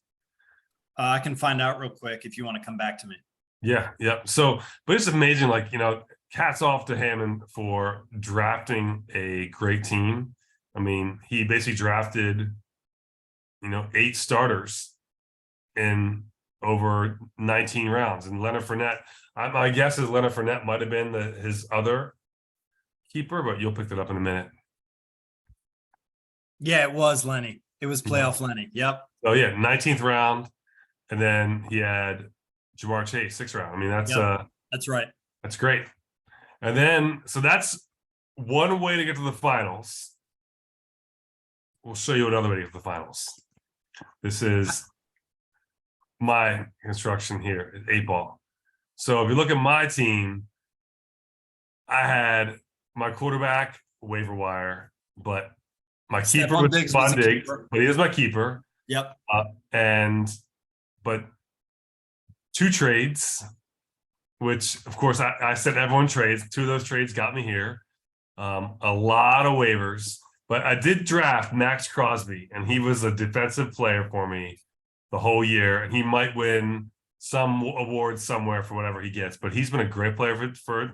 I can find out real quick if you want to come back to me. Yeah. So, but it's amazing, like, you know, hats off to Hammond for drafting a great team. I mean, he basically drafted, you know, 8 starters in over 19 rounds. And Leonard Fournette, my guess is Leonard Fournette might have been his other keeper, but you'll pick that up in a minute. Yeah, it was Lenny. It was playoff Lenny. Yep. Oh yeah, 19th round, and then he had Jamar Chase 6th round. I mean, that's right. That's great. And then so that's one way to get to the finals. We'll show you another way to get to the finals. This is my construction here, 8 ball. So if you look at my team, I had my quarterback waiver wire, but my keeper was Stephon Diggs, but he is my keeper. Yep. But 2 trades, which of course I said everyone trades. 2 of those trades got me here. A lot of waivers, but I did draft Max Crosby, and he was a defensive player for me the whole year, and he might win some award somewhere for whatever he gets. But he's been a great player for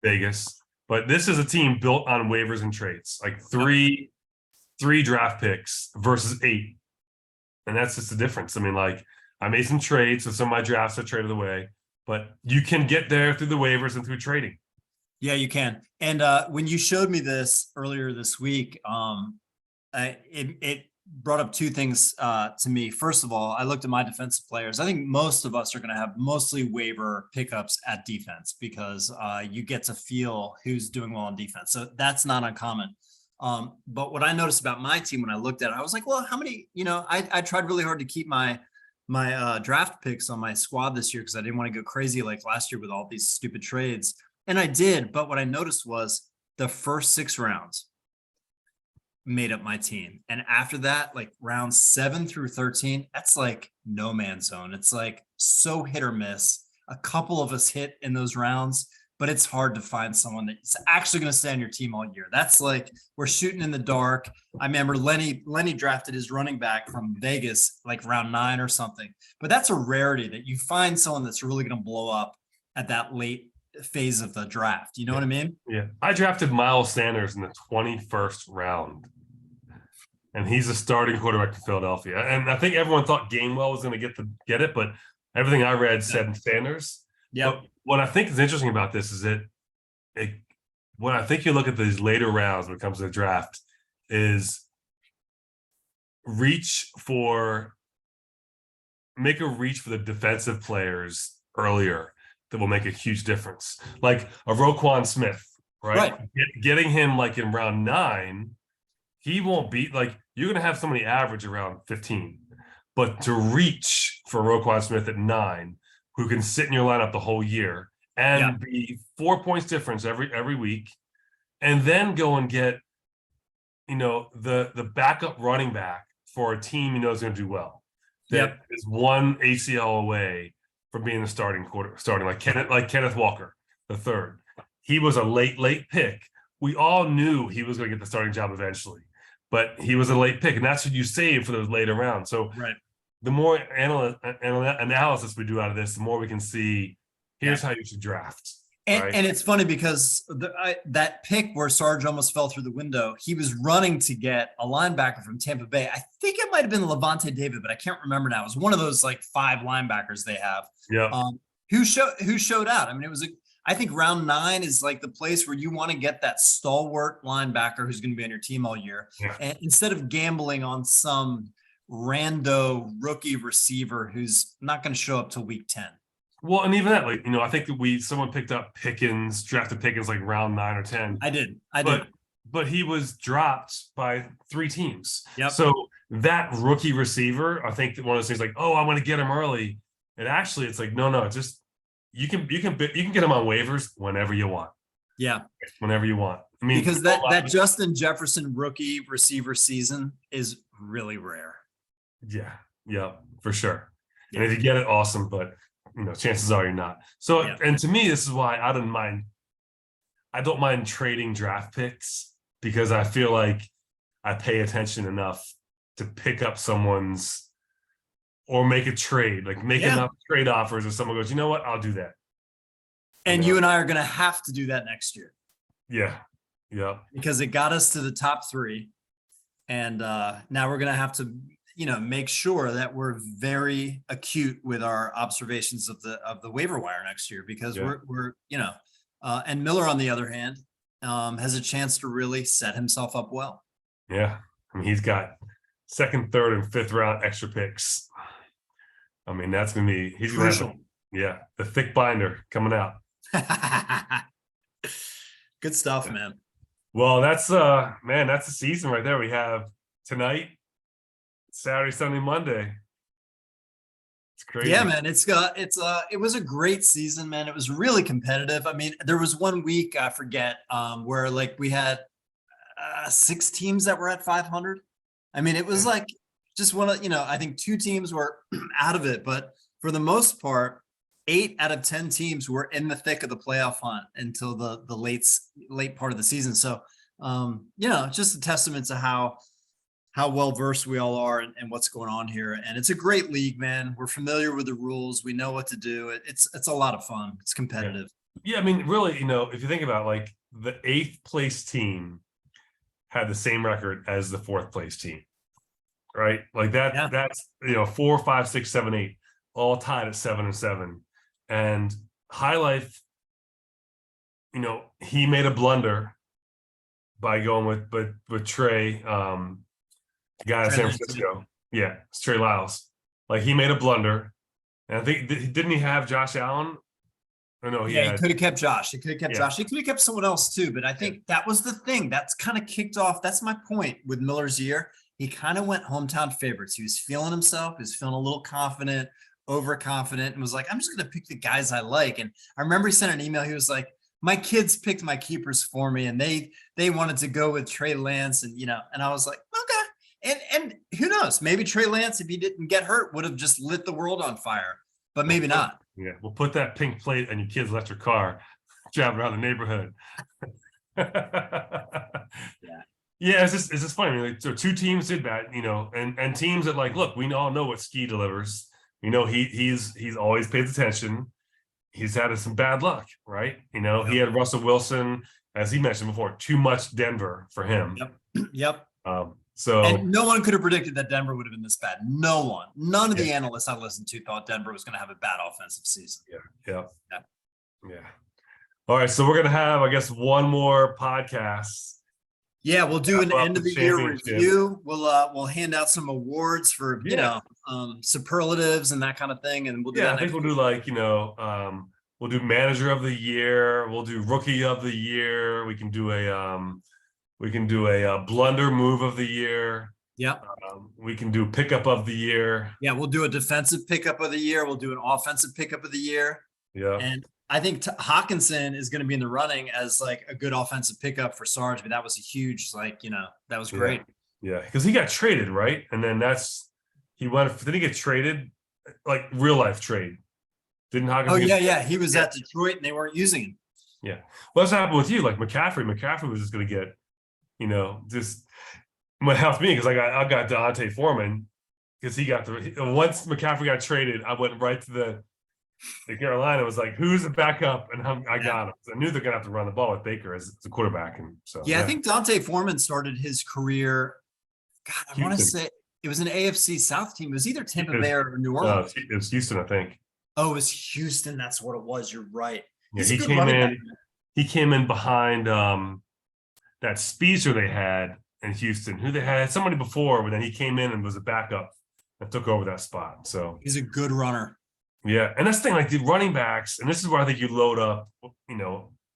Vegas. But this is a team built on waivers and trades, like three draft picks versus 8. And that's just the difference. I mean, like, I made some trades, so some of my drafts are traded away, but you can get there through the waivers and through trading. Yeah, you can. And when you showed me this earlier this week, it brought up two things to me. First of all, I looked at my defensive players. I think most of us are going to have mostly waiver pickups at defense because you get to feel who's doing well on defense. So that's not uncommon. But what I noticed about my team when I looked at it, I was like, well, how many, I tried really hard to keep my draft picks on my squad this year because I didn't want to go crazy like last year with all these stupid trades. And I did. But what I noticed was the first 6 rounds made up my team. And after that, like rounds 7 through 13, that's like no man's zone. It's like so hit or miss. A couple of us hit in those rounds, but it's hard to find someone that's actually going to stay on your team all year. That's like we're shooting in the dark. I remember Lenny drafted his running back from Vegas like round 9 or something. But that's a rarity that you find someone that's really going to blow up at that late phase of the draft. You know what I mean? Yeah. I drafted Miles Sanders in the 21st round. And he's a starting quarterback for Philadelphia. And I think everyone thought Gainwell was going to get it, but everything I read said Sanders. Yeah. What I think is interesting about this is when I think you look at these later rounds when it comes to the draft is make a reach for the defensive players earlier that will make a huge difference. Like a Roquan Smith, right? Getting him like in round 9, he won't be like, you're going to have somebody average around 15, but to reach for Roquan Smith at 9, who can sit in your lineup the whole year and be 4 points difference every week, and then go and get, the backup running back for a team you know is going to do well. That is one ACL away from being the starting like Kenneth Walker, the third. He was a late pick. We all knew he was going to get the starting job eventually, but he was a late pick, and that's what you save for those later rounds. So the more analysis we do out of this, the more we can see here's how you should draft. And it's funny because that pick where Sarge almost fell through the window, he was running to get a linebacker from Tampa Bay. I think it might have been Levante David, but I can't remember now. It was one of those like 5 linebackers they have. Who showed out. I mean, I think round 9 is like the place where you want to get that stalwart linebacker who's going to be on your team all year. And instead of gambling on some rando rookie receiver who's not going to show up till week 10. Well, and even that, like, I think that someone picked up drafted Pickens like round 9 or 10. I did. But he was dropped by 3 teams. So that rookie receiver, I think that one of those things like, oh, I want to get him early. And actually it's like, no, just you can get him on waivers whenever you want. Whenever you want. I mean, because that Justin Jefferson rookie receiver season is really rare. Yeah, for sure. And if you get it, awesome. But chances are you're not. So, and to me, this is why I don't mind trading draft picks, because I feel like I pay attention enough to pick up someone's or make a trade, like make enough trade offers, or someone goes, you know what, I'll do that. And you and I are going to have to do that next year. Yeah. Because it got us to the top 3. And now we're going to have to make sure that we're very acute with our observations of the waiver wire next year, because we're and Miller, on the other hand, has a chance to really set himself up well. Yeah. I mean, he's got 2nd, 3rd, and 5th round extra picks. I mean, that's going to be, he's going to have the thick binder coming out. Good stuff, man. Well, that's the season right there. We have tonight, Saturday, Sunday, Monday. It's crazy. Yeah, man. It was a great season, man. It was really competitive. I mean, there was one week, I forget, where like we had 6 teams that were at 500. I mean, it was like just one of, I think 2 teams were out of it, but for the most part, 8 out of 10 teams were in the thick of the playoff hunt until the late part of the season. So, just a testament to how well versed we all are and what's going on here. And it's a great league, man. We're familiar with the rules. We know what to do. It's a lot of fun. It's competitive. Yeah, I mean, really, if you think about it, like the 8th place team had the same record as the 4th place team. right? Like that. Yeah. That's 4, 5, 6, 7, 8, all tied at 7-7. And High Life, he made a blunder by going with Trey, guy in San Francisco. Yeah, it's Trey Lyles. Like he made a blunder, and I think didn't he have Josh Allen? Or no, he could have kept Josh. He could have kept Josh. He could have kept someone else too. But I think that was the thing. That's kind of kicked off. That's my point with Miller's year. He kind of went hometown favorites. He was feeling himself. He was feeling a little confident, overconfident, and was like, I'm just going to pick the guys I like. And I remember he sent an email. He was like, my kids picked my keepers for me, and they wanted to go with Trey Lance. And, and I was like, okay. And who knows? Maybe Trey Lance, if he didn't get hurt, would have just lit the world on fire. But maybe not. Yeah, we'll put that pink plate on your kid's electric car, driving around the neighborhood. Yeah, it's just funny. I mean, like, so two teams did that, and teams that look, we all know what Ski delivers. He's always pays attention. He's had some bad luck, right? He had Russell Wilson, as he mentioned before, too much Denver for him. Yep. So and no one could have predicted that Denver would have been this bad. No one. None of the analysts I listened to thought Denver was going to have a bad offensive season. Yeah. All right, so we're going to have, I guess, one more podcast. Yeah, we'll do an end of the year review. We'll hand out some awards for superlatives and that kind of thing, and we'll do. I think we'll do we'll do manager of the year. We'll do rookie of the year. We can do a blunder move of the year. Yeah. We can do pickup of the year. Yeah, we'll do a defensive pickup of the year. We'll do an offensive pickup of the year. Yeah. And I think Hawkinson is going to be in the running as like a good offensive pickup for Sarge. But that was a huge, that was great. Yeah, because he got traded, right? And then did he get traded? Like real life trade. Didn't Hawkinson? Oh, yeah. He was at Detroit and they weren't using him. Yeah. What's happened with you? Like McCaffrey. McCaffrey was just going to get, just what helped me because I got Dante Foreman because he got once McCaffrey got traded, I went right to the Carolina. Was like, who's the backup? And I got him. I knew they're gonna have to run the ball with Baker as the quarterback, and so I think Dante Foreman started his career. God, I want to say it was an AFC South team. It was either Tampa Bay or New Orleans. It was Houston, I think. Oh, it was Houston. That's what it was. You're right. Yeah, he came in behind that Speedster they had in Houston, who they had somebody before, but then he came in and was a backup and took over that spot. So he's a good runner. Yeah, and that's the thing, like the running backs, and this is where I think you load up, in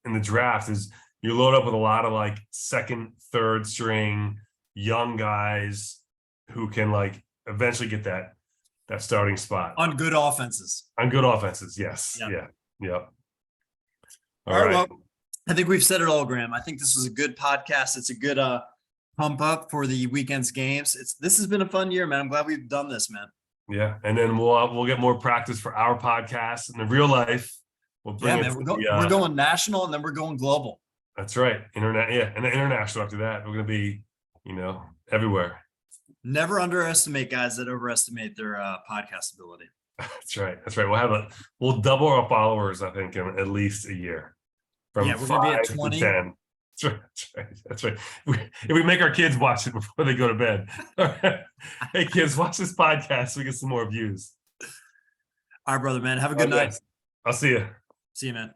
the draft, is you load up with a lot of like second, third string young guys who can eventually get that starting spot on good offenses. Yes. Yeah. All right. Well, I think we've said it all, Graham. I think this was a good podcast. It's a good pump up for the weekend's games. This has been a fun year, man. I'm glad we've done this, man. Yeah, and then we'll get more practice for our podcast in the real life. We'll bring we're going national, and then we're going global. That's right, internet. Yeah, and then international after that. We're going to be, everywhere. Never underestimate guys that overestimate their podcast ability. That's right. We'll double our followers, I think, in at least a year. From we're going to be at 20. 10. That's right. If we make our kids watch it before they go to bed. Hey, kids, watch this podcast so we get some more views. All right, brother, man. Have a good night. I'll see you. See you, man.